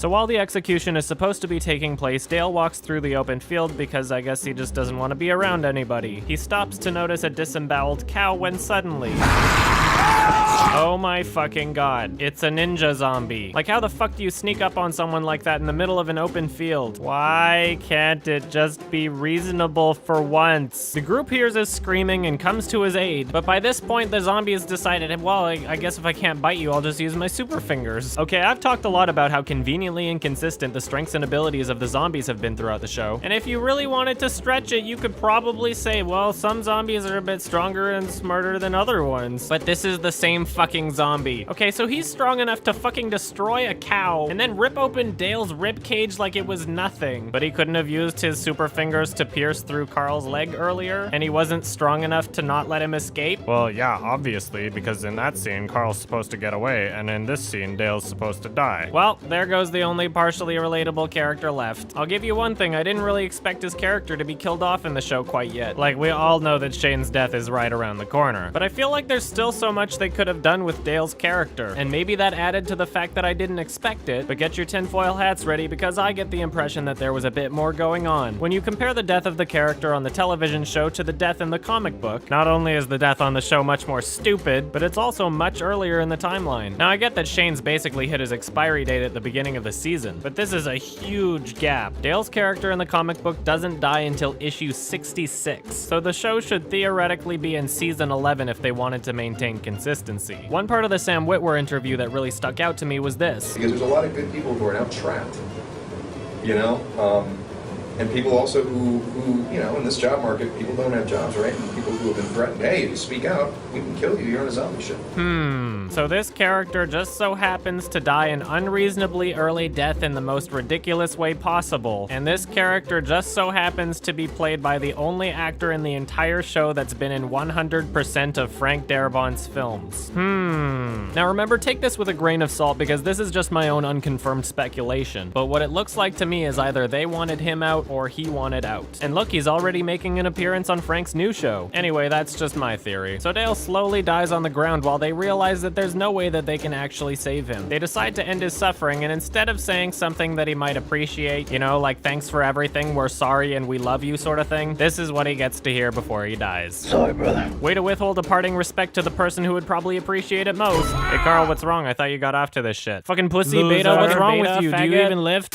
So while the execution is supposed to be taking place, Dale walks through the open field because I guess he just doesn't want to be around anybody. He stops to notice a disemboweled cow when suddenly... Oh my fucking god, it's a ninja zombie. Like, how the fuck do you sneak up on someone like that in the middle of an open field? Why can't it just be reasonable for once? The group hears his screaming and comes to his aid, but by this point the zombie has decided, well, I guess if I can't bite you, I'll just use my super fingers. Okay, I've talked a lot about how conveniently inconsistent the strengths and abilities of the zombies have been throughout the show, and if you really wanted to stretch it, you could probably say, well, some zombies are a bit stronger and smarter than other ones, but this is the same fucking zombie. Okay, so he's strong enough to fucking destroy a cow and then rip open Dale's rib cage like it was nothing. But he couldn't have used his super fingers to pierce through Carl's leg earlier, and he wasn't strong enough to not let him escape? Well, yeah, obviously, because in that scene, Carl's supposed to get away, and in this scene, Dale's supposed to die. Well, there goes the only partially relatable character left. I'll give you one thing, I didn't really expect his character to be killed off in the show quite yet. Like, we all know that Shane's death is right around the corner, but I feel like there's still so much they could have done with Dale's character, and maybe that added to the fact that I didn't expect it, but get your tinfoil hats ready because I get the impression that there was a bit more going on. When you compare the death of the character on the television show to the death in the comic book, not only is the death on the show much more stupid, but it's also much earlier in the timeline. Now I get that Shane's basically hit his expiry date at the beginning of the season, but this is a huge gap. Dale's character in the comic book doesn't die until issue 66, so the show should theoretically be in season 11 if they wanted to maintain consistency. One part of the Sam Witwer interview that really stuck out to me was this. Because there's a lot of good people who are now trapped, you know? And people also who, you know, in this job market, people don't have jobs, right? And people who have been threatened, hey, if you speak out, we can kill you, you're on a zombie show. So this character just so happens to die an unreasonably early death in the most ridiculous way possible. And this character just so happens to be played by the only actor in the entire show that's been in 100% of Frank Darabont's films. Now remember, take this with a grain of salt because this is just my own unconfirmed speculation. But what it looks like to me is either they wanted him out or he wanted out. And look, he's already making an appearance on Frank's new show. Anyway, that's just my theory. So Dale slowly dies on the ground while they realize that there's no way that they can actually save him. They decide to end his suffering, and instead of saying something that he might appreciate, you know, like thanks for everything, we're sorry and we love you sort of thing, this is what he gets to hear before he dies. Sorry, brother. Way to withhold a parting respect to the person who would probably appreciate it most. Hey Carl, what's wrong? I thought you got off to this shit. Fucking pussy, beta, what's wrong with you? Do you even lift?